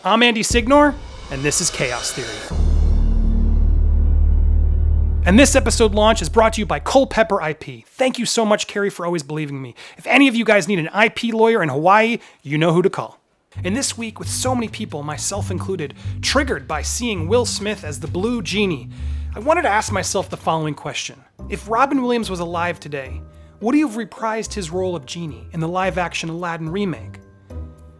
I'm Andy Signor, and this is Chaos Theory. And this episode launch is brought to you by Culpeper IP. Thank you so much, Carrie, for always believing in me. If any of you guys need an IP lawyer in Hawaii, you know who to call. And this week, with so many people, myself included, triggered by seeing Will Smith as the Blue Genie, I wanted to ask myself the following question. If Robin Williams was alive today, would he have reprised his role of Genie in the live-action Aladdin remake?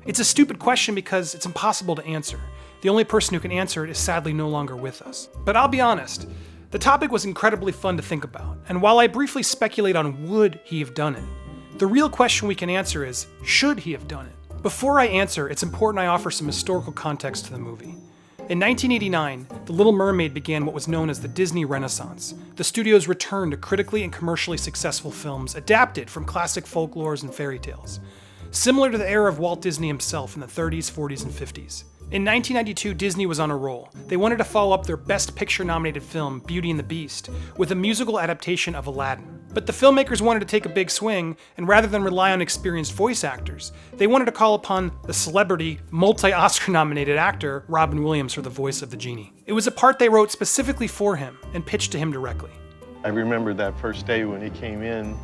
It's a stupid question because it's impossible to answer. The only person who can answer it is sadly no longer with us. But I'll be honest, the topic was incredibly fun to think about, and while I briefly speculate on would he have done it, the real question we can answer is, should he have done it? Before I answer, it's important I offer some historical context to the movie. In 1989, The Little Mermaid began what was known as the Disney Renaissance, the studio's return to critically and commercially successful films adapted from classic folklores and fairy tales, similar to the era of Walt Disney himself in the 30s, 40s, and 50s. In 1992, Disney was on a roll. They wanted to follow up their Best Picture-nominated film, Beauty and the Beast, with a musical adaptation of Aladdin. But the filmmakers wanted to take a big swing, and rather than rely on experienced voice actors, they wanted to call upon the celebrity, multi-Oscar-nominated actor, Robin Williams, for the voice of the genie. It was a part they wrote specifically for him and pitched to him directly. I remember that first day when he came in.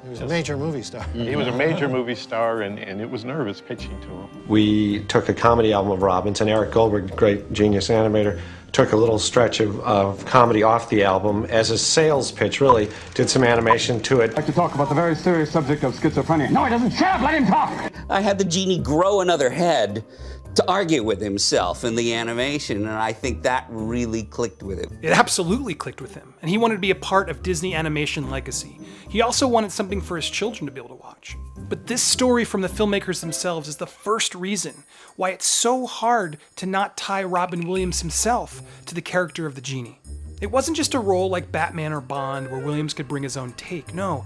He was a major movie star. He was a major movie star, and it was nervous pitching to him. We took a comedy album of Robin's, and Eric Goldberg, great genius animator, took a little stretch of comedy off the album as a sales pitch, really, did some animation to it. I'd like to talk about the very serious subject of schizophrenia. No, he doesn't. Shut up, let him talk! I had the genie grow another head to argue with himself in the animation, and I think that really clicked with him. It absolutely clicked with him, and he wanted to be a part of Disney animation legacy. He also wanted something for his children to be able to watch. But this story from the filmmakers themselves is the first reason why it's so hard to not tie Robin Williams himself to the character of the genie. It wasn't just a role like Batman or Bond where Williams could bring his own take. No,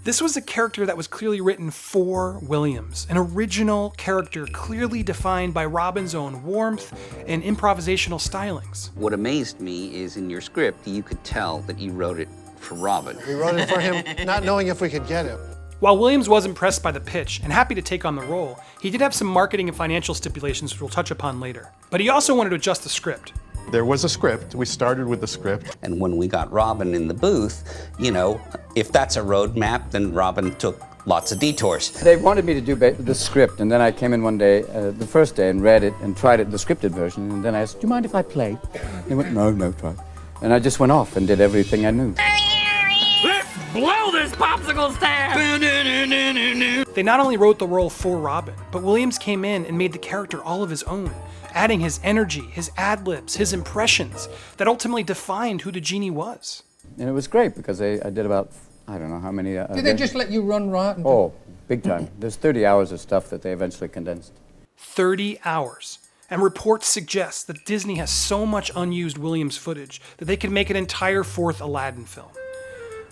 this was a character that was clearly written for Williams, an original character clearly defined by Robin's own warmth and improvisational stylings. What amazed me is in your script, you could tell that you wrote it for Robin. We wrote it for him, not knowing if we could get him. While Williams was impressed by the pitch and happy to take on the role, he did have some marketing and financial stipulations which we'll touch upon later. But he also wanted to adjust the script. There was a script. We started with the script. And when we got Robin in the booth, you know, if that's a roadmap, then Robin took lots of detours. They wanted me to do the script, and then I came in one day, the first day, and read it and tried it, the scripted version, and then I asked, do you mind if I play? They went, no, try. And I just went off and did everything I knew. Let's blow this popsicle stand! They not only wrote the role for Robin, but Williams came in and made the character all of his own, adding his energy, his ad-libs, his impressions, that ultimately defined who the genie was. And it was great because I did about, I don't know how many. Did they just let you run riot? Oh, big time. There's 30 hours of stuff that they eventually condensed. 30 hours. And reports suggest that Disney has so much unused Williams footage that they could make an entire fourth Aladdin film.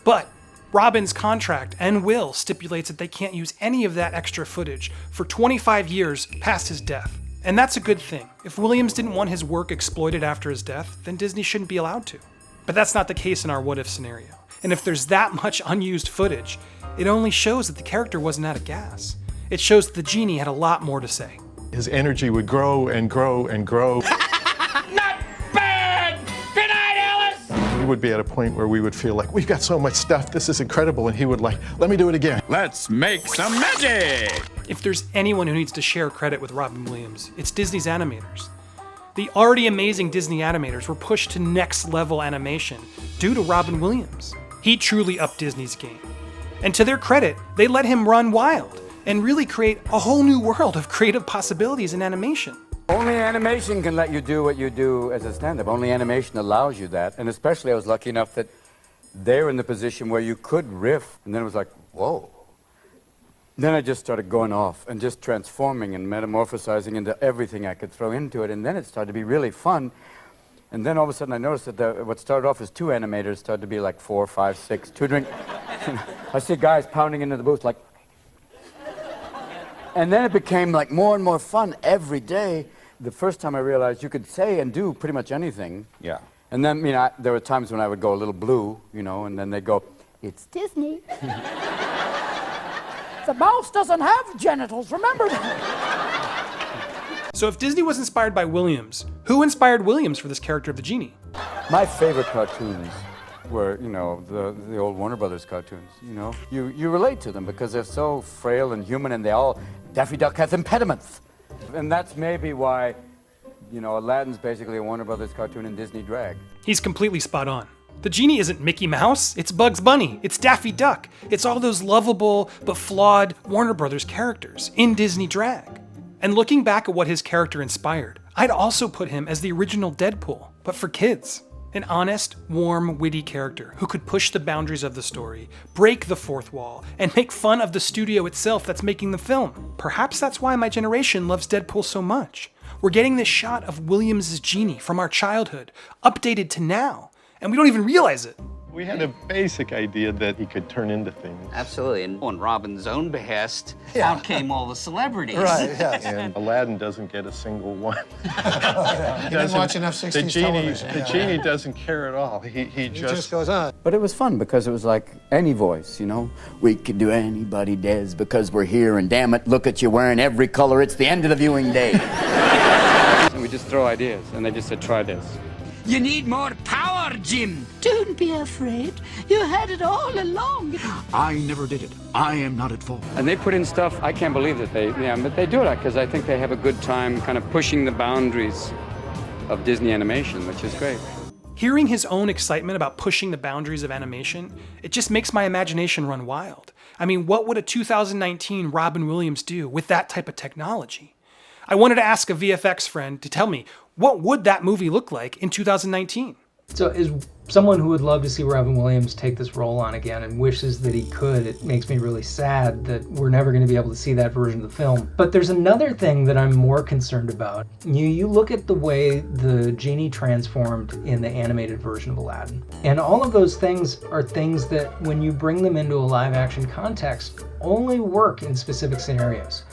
But Robin's contract and will stipulates that they can't use any of that extra footage for 25 years past his death. And that's a good thing. If Williams didn't want his work exploited after his death, then Disney shouldn't be allowed to. But that's not the case in our what-if scenario. And if there's that much unused footage, it only shows that the character wasn't out of gas. It shows that the genie had a lot more to say. His energy would grow and grow and grow. Not bad! Good night, Alice! We would be at a point where we would feel like, we've got so much stuff, this is incredible, and he would like, let me do it again. Let's make some magic! If there's anyone who needs to share credit with Robin Williams, it's Disney's animators. The already amazing Disney animators were pushed to next level animation due to Robin Williams. He truly upped Disney's game. And to their credit, they let him run wild and really create a whole new world of creative possibilities in animation. Only animation can let you do what you do as a stand-up. Only animation allows you that. And especially I was lucky enough that they were in the position where you could riff. And then it was like, whoa. Then I just started going off and just transforming and metamorphosizing into everything I could throw into it. And then it started to be really fun. And then all of a sudden I noticed that what started off as 2 animators started to be like 4, 5, 6, 2 drink. I see guys pounding into the booth like... And then it became like more and more fun every day. The first time I realized you could say and do pretty much anything. Yeah. And then, there were times when I would go a little blue, and then they'd go, it's Disney. The mouse doesn't have genitals, remember that. So if Disney was inspired by Williams, who inspired Williams for this character of the genie? My favorite cartoons were, you know, the old Warner Brothers cartoons, you know. You relate to them because they're so frail and human, and Daffy Duck has impediments. And that's maybe why, you know, Aladdin's basically a Warner Brothers cartoon in Disney drag. He's completely spot on. The genie isn't Mickey Mouse, it's Bugs Bunny, it's Daffy Duck. It's all those lovable but flawed Warner Brothers characters in Disney drag. And looking back at what his character inspired, I'd also put him as the original Deadpool, but for kids. An honest, warm, witty character who could push the boundaries of the story, break the fourth wall, and make fun of the studio itself that's making the film. Perhaps that's why my generation loves Deadpool so much. We're getting this shot of Williams' genie from our childhood, updated to now, and we don't even realize it. We had a basic idea that he could turn into things. Absolutely, and on Robin's own behest, out came all the celebrities. Right, yes. And Aladdin doesn't get a single one. He didn't watch enough 60s television. The genie doesn't care at all. He just goes on. But it was fun because it was like any voice, you know? We could do anybody Des because we're here, and damn it, look at you wearing every color. It's the end of the viewing day. And we just throw ideas, and they just said, try this. You need more power, Jim. Don't be afraid. You had it all along. I never did it. I am not at fault. And they put in stuff, I can't believe that but they do it because I think they have a good time kind of pushing the boundaries of Disney animation, which is great. Hearing his own excitement about pushing the boundaries of animation, it just makes my imagination run wild. I mean, what would a 2019 Robin Williams do with that type of technology? I wanted to ask a VFX friend to tell me, what would that movie look like in 2019? So as someone who would love to see Robin Williams take this role on again and wishes that he could, it makes me really sad that we're never going to be able to see that version of the film. But there's another thing that I'm more concerned about. You look at the way the genie transformed in the animated version of Aladdin, and all of those things are things that when you bring them into a live action context only work in specific scenarios.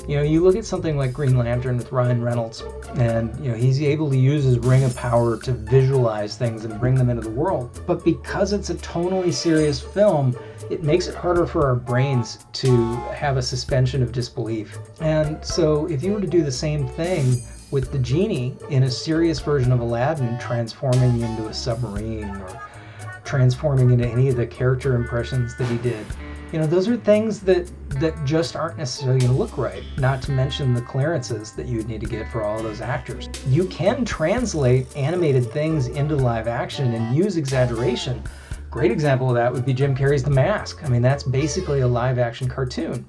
You know, you look at something like Green Lantern with Ryan Reynolds, and you know, he's able to use his ring of power to visualize things and bring them into the world. But because it's a tonally serious film, it makes it harder for our brains to have a suspension of disbelief. And so if you were to do the same thing with the genie in a serious version of Aladdin, transforming into a submarine or transforming into any of the character impressions that he did, you know, those are things that just aren't necessarily going to look right, not to mention the clearances that you would need to get for all of those actors. You can translate animated things into live action and use exaggeration. Great example of that would be Jim Carrey's The Mask. I mean, that's basically a live action cartoon.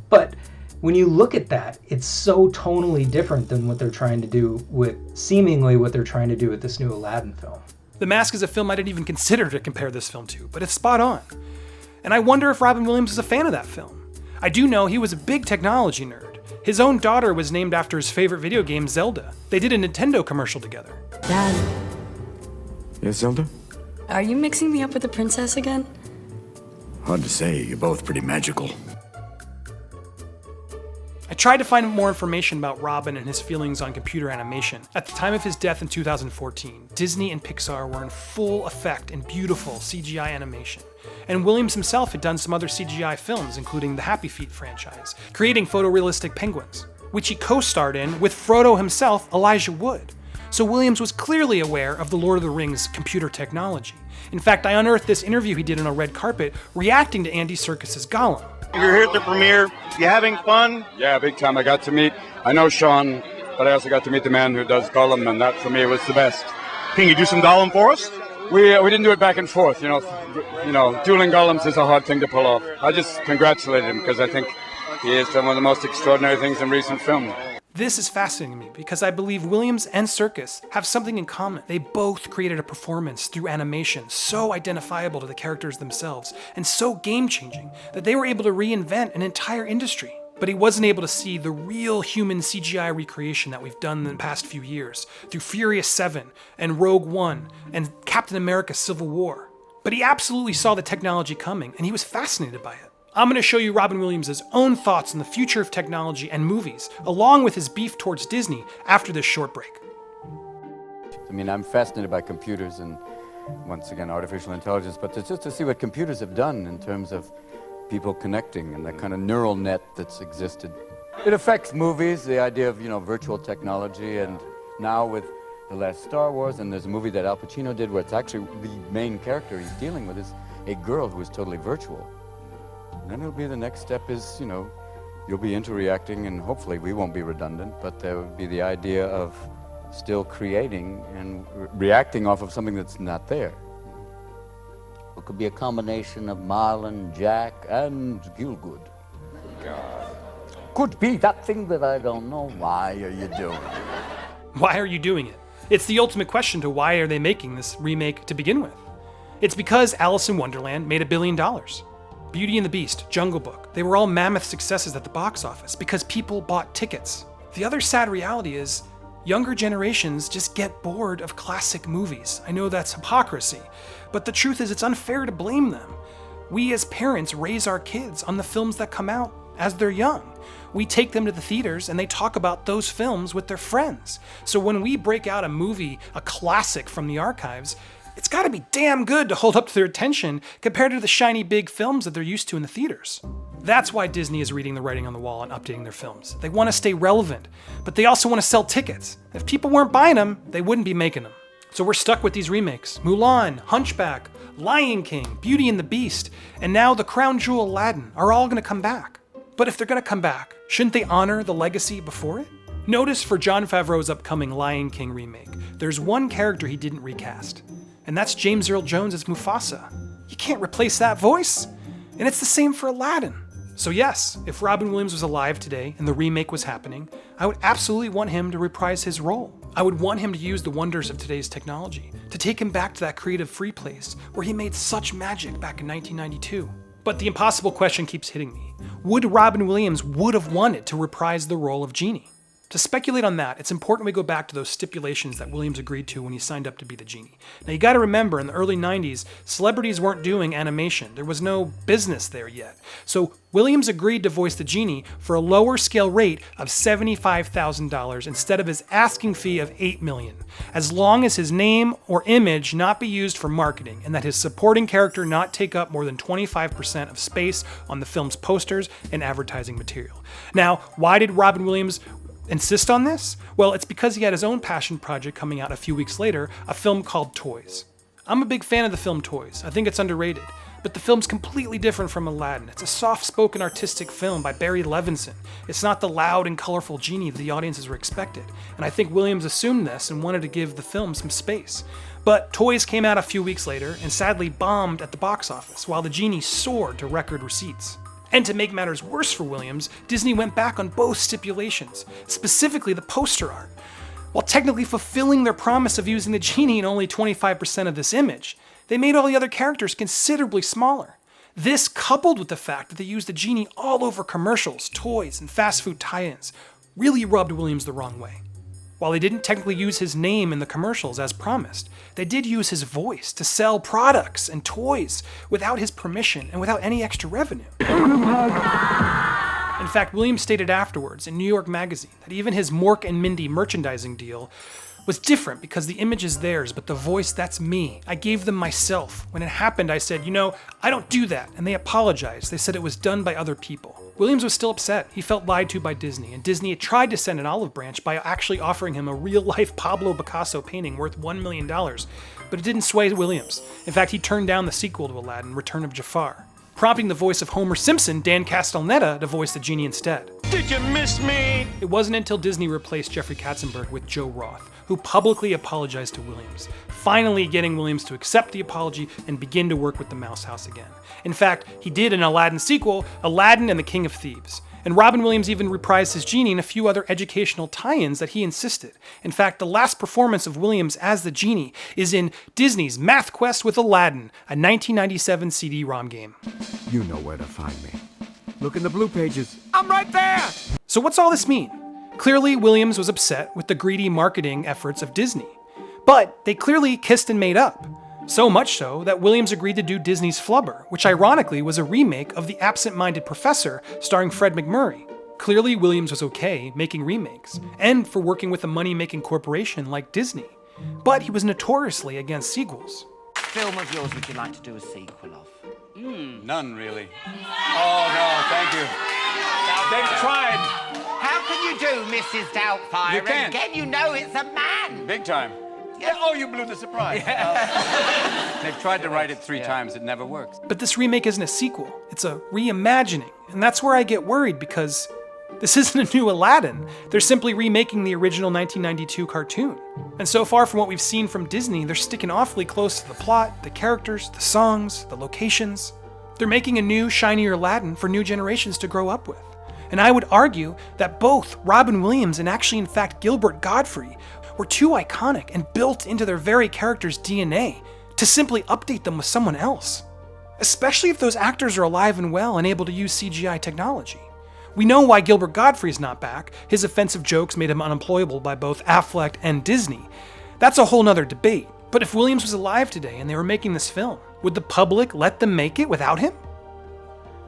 But when you look at that, it's so tonally different than what they're trying to do with, seemingly what they're trying to do with this new Aladdin film. The Mask is a film I didn't even consider to compare this film to, but it's spot on. And I wonder if Robin Williams is a fan of that film. I do know he was a big technology nerd. His own daughter was named after his favorite video game, Zelda. They did a Nintendo commercial together. Dad, Yes, Zelda? are you mixing me up with the princess again? Hard to say. You're both pretty magical. I tried to find more information about Robin and his feelings on computer animation. At the time of his death in 2014, Disney and Pixar were in full effect in beautiful CGI animation. And Williams himself had done some other CGI films, including the Happy Feet franchise, creating photorealistic penguins, which he co-starred in with Frodo himself, Elijah Wood. So Williams was clearly aware of the Lord of the Rings computer technology. In fact, I unearthed this interview he did on a red carpet reacting to Andy Serkis's Gollum. You're here at the premiere. You having fun? Yeah, big time. I know Sean, but I also got to meet the man who does Gollum, and that for me was the best. Can you do some Gollum for us? We didn't do it back and forth, you know, dueling Gollums is a hard thing to pull off. I just congratulate him because I think he has done one of the most extraordinary things in recent film. This is fascinating to me because I believe Williams and Serkis have something in common. They both created a performance through animation so identifiable to the characters themselves and so game-changing that they were able to reinvent an entire industry. But he wasn't able to see the real human CGI recreation that we've done in the past few years through Furious 7 and Rogue One and Captain America Civil War. But he absolutely saw the technology coming and he was fascinated by it. I'm going to show you Robin Williams' own thoughts on the future of technology and movies, along with his beef towards Disney after this short break. I mean, I'm fascinated by computers and, once again, artificial intelligence, but just to see what computers have done in terms of people connecting and that kind of neural net that's existed. It affects movies, the idea of, virtual technology, and now with the last Star Wars, and there's a movie that Al Pacino did where it's actually the main character he's dealing with is a girl who is totally virtual. And then it'll be the next step is, you'll be interreacting, and hopefully we won't be redundant, but there would be the idea of still creating and reacting off of something that's not there. It could be a combination of Marlon, Jack, and Gielgud. Could be that thing that I don't know. Why are you doing it? Why are you doing it? It's the ultimate question to why are they making this remake to begin with. It's because Alice in Wonderland made $1 billion. Beauty and the Beast, Jungle Book, they were all mammoth successes at the box office because people bought tickets. The other sad reality is younger generations just get bored of classic movies. I know that's hypocrisy, but the truth is it's unfair to blame them. We as parents raise our kids on the films that come out as they're young. We take them to the theaters and they talk about those films with their friends. So when we break out a movie, a classic from the archives, it's gotta be damn good to hold up to their attention compared to the shiny big films that they're used to in the theaters. That's why Disney is reading the writing on the wall and updating their films. They want to stay relevant, but they also want to sell tickets. If people weren't buying them, they wouldn't be making them. So we're stuck with these remakes. Mulan, Hunchback, Lion King, Beauty and the Beast, and now the crown jewel Aladdin are all gonna come back. But if they're gonna come back, shouldn't they honor the legacy before it? Notice for Jon Favreau's upcoming Lion King remake, there's one character he didn't recast, and that's James Earl Jones as Mufasa. You can't replace that voice. And it's the same for Aladdin. So yes, if Robin Williams was alive today and the remake was happening, I would absolutely want him to reprise his role. I would want him to use the wonders of today's technology, to take him back to that creative free place where he made such magic back in 1992. But the impossible question keeps hitting me. Would Robin Williams would have wanted to reprise the role of Genie? To speculate on that, it's important we go back to those stipulations that Williams agreed to when he signed up to be the Genie. Now you gotta remember, in the early 90s, celebrities weren't doing animation. There was no business there yet. So Williams agreed to voice the Genie for a lower scale rate of $75,000 instead of his asking fee of $8 million, as long as his name or image not be used for marketing and that his supporting character not take up more than 25% of space on the film's posters and advertising material. Now, why did Robin Williams insist on this? Well, it's because he had his own passion project coming out a few weeks later, a film called Toys. I'm a big fan of the film Toys. I think it's underrated. But the film's completely different from Aladdin. It's a soft-spoken artistic film by Barry Levinson. It's not the loud and colorful Genie the audiences were expected. And I think Williams assumed this and wanted to give the film some space. But Toys came out a few weeks later and sadly bombed at the box office, while the Genie soared to record receipts. And to make matters worse for Williams, Disney went back on both stipulations, specifically the poster art. While technically fulfilling their promise of using the Genie in only 25% of this image, they made all the other characters considerably smaller. This, coupled with the fact that they used the Genie all over commercials, toys, and fast food tie-ins, really rubbed Williams the wrong way. While they didn't technically use his name in the commercials as promised, they did use his voice to sell products and toys without his permission and without any extra revenue. In fact, Williams stated afterwards in New York Magazine that even his Mork and Mindy merchandising deal was different because the image is theirs, but the voice, that's me. I gave them myself. When it happened, I said, I don't do that, and they apologized. They said it was done by other people. Williams was still upset. He felt lied to by Disney, and Disney had tried to send an olive branch by actually offering him a real-life Pablo Picasso painting worth $1 million, but it didn't sway Williams. In fact, he turned down the sequel to Aladdin, Return of Jafar, prompting the voice of Homer Simpson, Dan Castellaneta, to voice the Genie instead. Did you miss me? It wasn't until Disney replaced Jeffrey Katzenberg with Joe Roth, who publicly apologized to Williams, finally getting Williams to accept the apology and begin to work with the Mouse House again. In fact, he did an Aladdin sequel, Aladdin and the King of Thieves. And Robin Williams even reprised his Genie in a few other educational tie-ins that he insisted. In fact, the last performance of Williams as the Genie is in Disney's Math Quest with Aladdin, a 1997 CD-ROM game. You know where to find me. Look in the blue pages. I'm right there! So what's all this mean? Clearly, Williams was upset with the greedy marketing efforts of Disney. But they clearly kissed and made up. So much so that Williams agreed to do Disney's Flubber, which ironically was a remake of The Absent-Minded Professor starring Fred MacMurray. Clearly, Williams was okay making remakes, and for working with a money-making corporation like Disney. But he was notoriously against sequels. Film of yours would you like to do a sequel of? None, really. Oh, no, thank you. They've tried. How can you do Mrs. Doubtfire? You can't. And again, you know it's a man. Big time. Yeah. Oh, you blew the surprise. They've tried to write it 3 times. It never works. But this remake isn't a sequel. It's a reimagining. And that's where I get worried because this isn't a new Aladdin. They're simply remaking the original 1992 cartoon. And so far from what we've seen from Disney, they're sticking awfully close to the plot, the characters, the songs, the locations. They're making a new, shinier Aladdin for new generations to grow up with. And I would argue that both Robin Williams and actually, in fact, Gilbert Gottfried were too iconic and built into their very characters' DNA to simply update them with someone else. Especially if those actors are alive and well and able to use CGI technology. We know why Gilbert Gottfried's not back. His offensive jokes made him unemployable by both Affleck and Disney. That's a whole nother debate. But if Williams was alive today and they were making this film, would the public let them make it without him?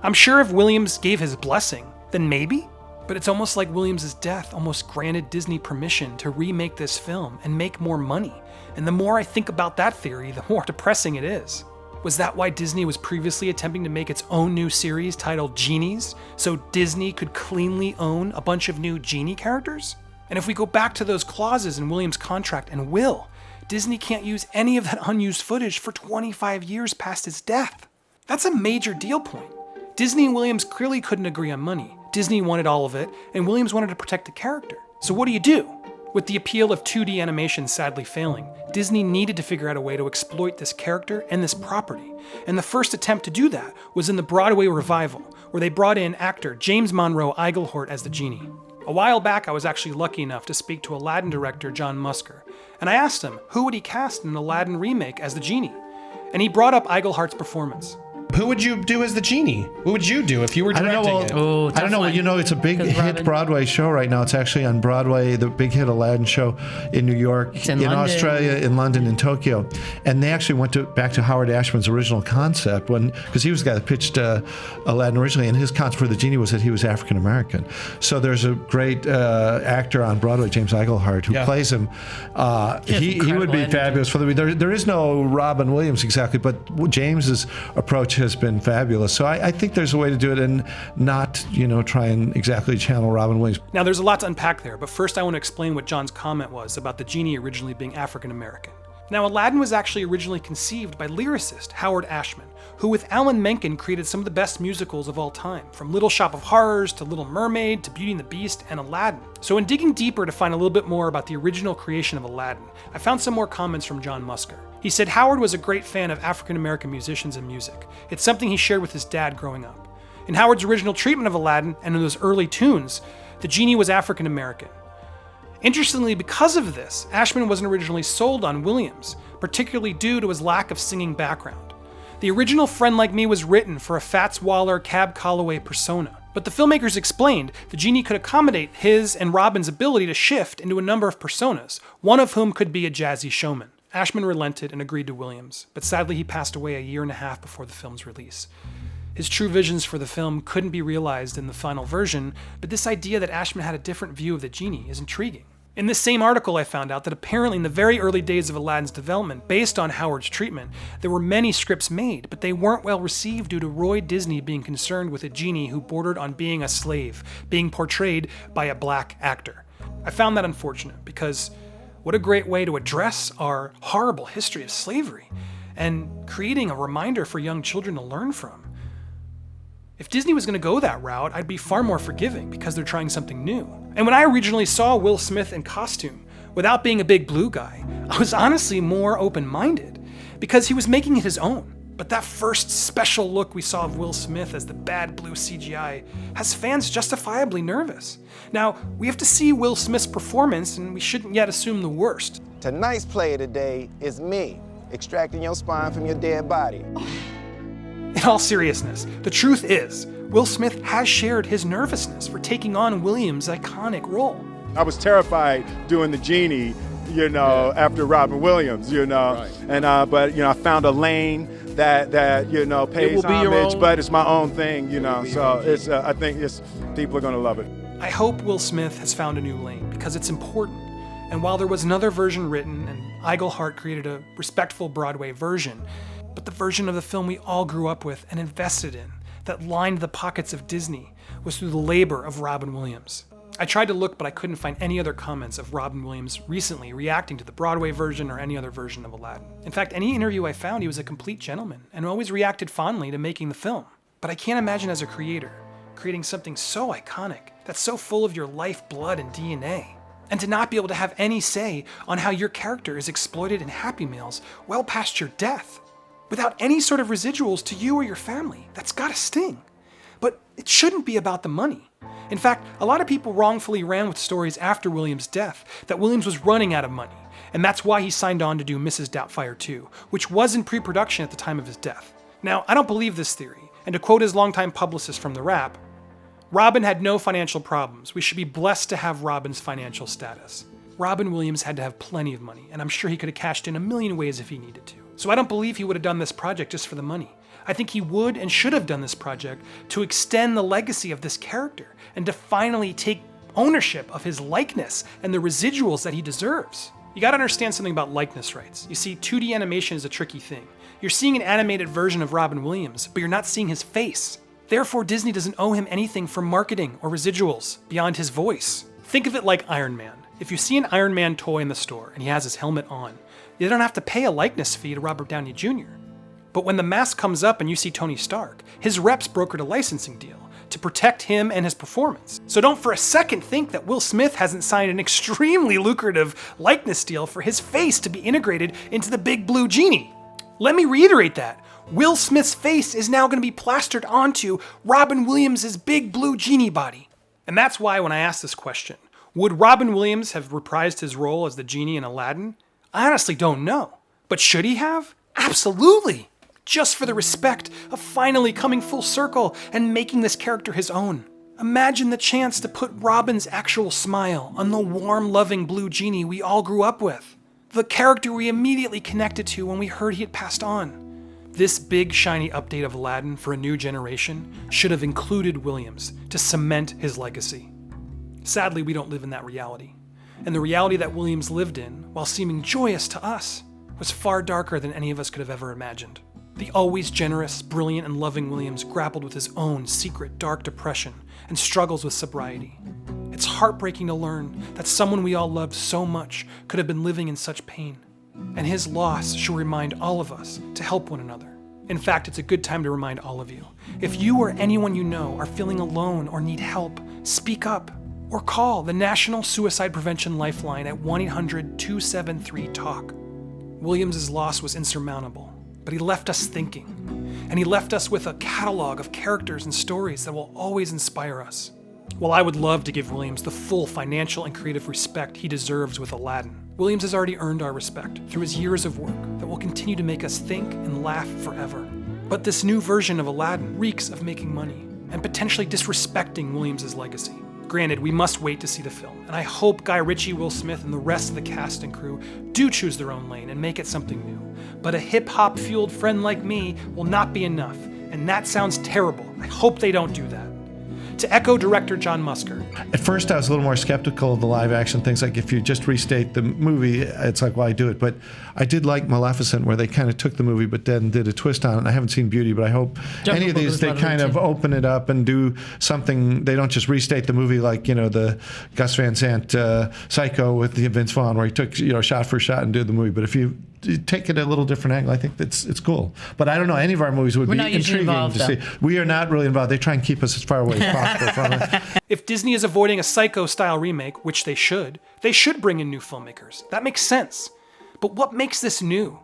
I'm sure if Williams gave his blessing, then maybe? But it's almost like Williams' death almost granted Disney permission to remake this film and make more money. And the more I think about that theory, the more depressing it is. Was that why Disney was previously attempting to make its own new series titled Genies, so Disney could cleanly own a bunch of new Genie characters? And if we go back to those clauses in Williams' contract and will, Disney can't use any of that unused footage for 25 years past his death. That's a major deal point. Disney and Williams clearly couldn't agree on money. Disney wanted all of it, and Williams wanted to protect the character. So what do you do? With the appeal of 2D animation sadly failing, Disney needed to figure out a way to exploit this character and this property. And the first attempt to do that was in the Broadway revival, where they brought in actor James Monroe Iglehart as the genie. A while back, I was actually lucky enough to speak to Aladdin director John Musker, and I asked him who would he cast in an Aladdin remake as the genie? And he brought up Iglehart's performance. Who would you do as the genie? What would you do if you were directing it? I don't know. Well, you know, it's a big hit Broadway show right now. It's actually on Broadway, the big hit Aladdin show in New York, in Australia, in London, in Tokyo. And they actually went back to Howard Ashman's original concept because he was the guy that pitched Aladdin originally, and his concept for the genie was that he was African American. So there's a great actor on Broadway, James Iglehart, who plays him. He would be fabulous for the. There is no Robin Williams exactly, but James's approach has been fabulous. So I think there's a way to do it and not, try and exactly channel Robin Williams. Now there's a lot to unpack there, but first I want to explain what John's comment was about the genie originally being African American. Now Aladdin was actually originally conceived by lyricist Howard Ashman, who with Alan Menken created some of the best musicals of all time, from Little Shop of Horrors to Little Mermaid to Beauty and the Beast and Aladdin. So in digging deeper to find a little bit more about the original creation of Aladdin, I found some more comments from John Musker. He said Howard was a great fan of African American musicians and music. It's something he shared with his dad growing up. In Howard's original treatment of Aladdin and in those early tunes, the genie was African American. Interestingly, because of this, Ashman wasn't originally sold on Williams, particularly due to his lack of singing background. The original Friend Like Me was written for a Fats Waller, Cab Calloway persona, but the filmmakers explained the genie could accommodate his and Robin's ability to shift into a number of personas, one of whom could be a jazzy showman. Ashman relented and agreed to Williams, but sadly he passed away a year and a half before the film's release. His true visions for the film couldn't be realized in the final version, but this idea that Ashman had a different view of the genie is intriguing. In this same article I found out that apparently in the very early days of Aladdin's development, based on Howard's treatment, there were many scripts made, but they weren't well received due to Roy Disney being concerned with a genie who bordered on being a slave, being portrayed by a black actor. I found that unfortunate because what a great way to address our horrible history of slavery and creating a reminder for young children to learn from. If Disney was going to go that route, I'd be far more forgiving because they're trying something new. And when I originally saw Will Smith in costume, without being a big blue guy, I was honestly more open-minded because he was making it his own. But that first special look we saw of Will Smith as the bad blue CGI has fans justifiably nervous. Now, we have to see Will Smith's performance, and we shouldn't yet assume the worst. Tonight's player today is me, extracting your spine from your dead body. In all seriousness, the truth is, Will Smith has shared his nervousness for taking on Williams' iconic role. I was terrified doing the genie, after Robin Williams, Right. And but I found a lane that pays homage, but it's my own thing, So it's I think people are going to love it. I hope Will Smith has found a new lane because it's important. And while there was another version written and Iglehart created a respectful Broadway version, but the version of the film we all grew up with and invested in that lined the pockets of Disney was through the labor of Robin Williams. I tried to look, but I couldn't find any other comments of Robin Williams recently reacting to the Broadway version or any other version of Aladdin. In fact, any interview I found, he was a complete gentleman and always reacted fondly to making the film. But I can't imagine as a creator, creating something so iconic, that's so full of your life, blood, and DNA, and to not be able to have any say on how your character is exploited in Happy Meals well past your death, without any sort of residuals to you or your family. That's gotta sting. But it shouldn't be about the money. In fact, a lot of people wrongfully ran with stories after Williams' death that Williams was running out of money, and that's why he signed on to do Mrs. Doubtfire 2, which was in pre-production at the time of his death. Now, I don't believe this theory, and to quote his longtime publicist from The Wrap, Robin had no financial problems. We should be blessed to have Robin's financial status. Robin Williams had to have plenty of money, and I'm sure he could have cashed in a million ways if he needed to. So I don't believe he would have done this project just for the money. I think he would and should have done this project to extend the legacy of this character and to finally take ownership of his likeness and the residuals that he deserves. You gotta understand something about likeness rights. You see, 2D animation is a tricky thing. You're seeing an animated version of Robin Williams, but you're not seeing his face. Therefore, Disney doesn't owe him anything for marketing or residuals beyond his voice. Think of it like Iron Man. If you see an Iron Man toy in the store and he has his helmet on, you don't have to pay a likeness fee to Robert Downey Jr. But when the mask comes up and you see Tony Stark, his reps brokered a licensing deal to protect him and his performance. So don't for a second think that Will Smith hasn't signed an extremely lucrative likeness deal for his face to be integrated into the Big Blue Genie. Let me reiterate that. Will Smith's face is now going to be plastered onto Robin Williams' Big Blue Genie body. And that's why when I asked this question, would Robin Williams have reprised his role as the genie in Aladdin? I honestly don't know. But should he have? Absolutely! Just for the respect of finally coming full circle and making this character his own. Imagine the chance to put Robin's actual smile on the warm, loving blue genie we all grew up with. The character we immediately connected to when we heard he had passed on. This big, shiny update of Aladdin for a new generation should have included Williams to cement his legacy. Sadly, we don't live in that reality. And the reality that Williams lived in, while seeming joyous to us, was far darker than any of us could have ever imagined. The always generous, brilliant, and loving Williams grappled with his own secret, dark depression and struggles with sobriety. It's heartbreaking to learn that someone we all loved so much could have been living in such pain. And his loss should remind all of us to help one another. In fact, it's a good time to remind all of you. If you or anyone you know are feeling alone or need help, speak up or call the National Suicide Prevention Lifeline at 1-800-273-TALK. Williams' loss was insurmountable, but he left us thinking, and he left us with a catalog of characters and stories that will always inspire us. While I would love to give Williams the full financial and creative respect he deserves with Aladdin, Williams has already earned our respect through his years of work that will continue to make us think and laugh forever. But this new version of Aladdin reeks of making money and potentially disrespecting Williams' legacy. Granted, we must wait to see the film, and I hope Guy Ritchie, Will Smith, and the rest of the cast and crew do choose their own lane and make it something new. But a hip-hop fueled friend like me will not be enough, and that sounds terrible. I hope they don't do that. To echo director John Musker. At first, I was a little more skeptical of the live action things. Like if you just restate the movie, it's like, why do it? But I did like Maleficent, where they kind of took the movie but then did a twist on it. I haven't seen Beauty, but I hope any of these, they kind of open it up and do something. They don't just restate the movie like, the Gus Van Sant Psycho with Vince Vaughn, where he took, shot for shot and did the movie. But if you take it a little different angle, I think it's cool. But I don't know, any of our movies would be intriguing to see. We are not really involved. They try and keep us as far away as possible from it. If Disney is avoiding a Psycho-style remake, which they should bring in new filmmakers. That makes sense. But what makes this new?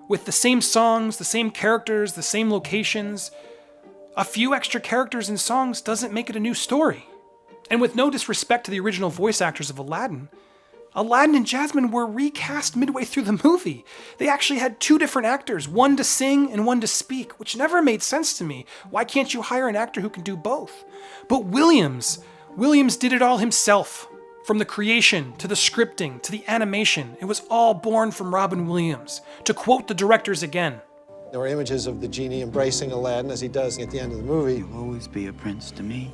With the same songs, the same characters, the same locations, a few extra characters and songs doesn't make it a new story. And with no disrespect to the original voice actors of Aladdin and Jasmine were recast midway through the movie. They actually had two different actors, one to sing and one to speak, which never made sense to me. Why can't you hire an actor who can do both? But Williams did it all himself. From the creation, to the scripting, to the animation, it was all born from Robin Williams. To quote the directors again, there were images of the genie embracing Aladdin as he does at the end of the movie. You'll always be a prince to me.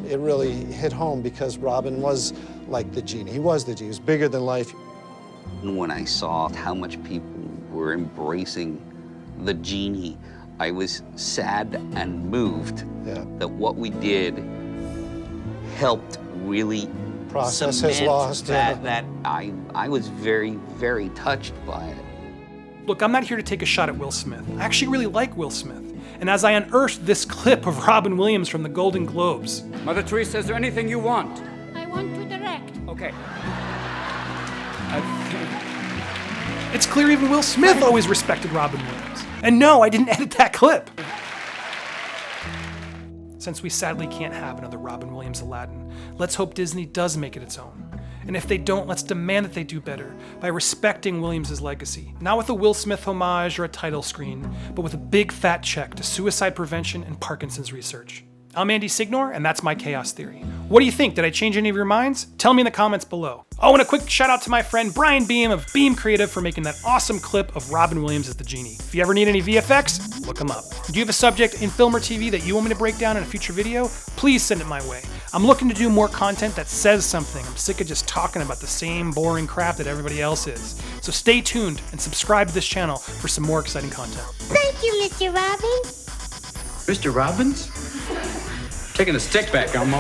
It really hit home because Robin was like the genie. He was the genie. He was bigger than life. When I saw how much people were embracing the genie, I was sad and moved that what we did helped really process has cement lost. that I was very, very touched by it. Look, I'm not here to take a shot at Will Smith. I actually really like Will Smith. And as I unearthed this clip of Robin Williams from the Golden Globes... Mother Teresa, is there anything you want? I want to direct. Okay. It's clear even Will Smith always respected Robin Williams. And no, I didn't edit that clip. Since we sadly can't have another Robin Williams Aladdin, let's hope Disney does make it its own. And if they don't, let's demand that they do better by respecting Williams' legacy. Not with a Will Smith homage or a title screen, but with a big fat check to suicide prevention and Parkinson's research. I'm Andy Signor, and that's my chaos theory. What do you think? Did I change any of your minds? Tell me in the comments below. Oh, and a quick shout out to my friend Brian Beam of Beam Creative for making that awesome clip of Robin Williams as the genie. If you ever need any VFX, look him up. Do you have a subject in film or TV that you want me to break down in a future video? Please send it my way. I'm looking to do more content that says something. I'm sick of just talking about the same boring crap that everybody else is. So stay tuned and subscribe to this channel for some more exciting content. Thank you, Mr. Robbins. Mr. Robbins? Taking the stick back, Elmo.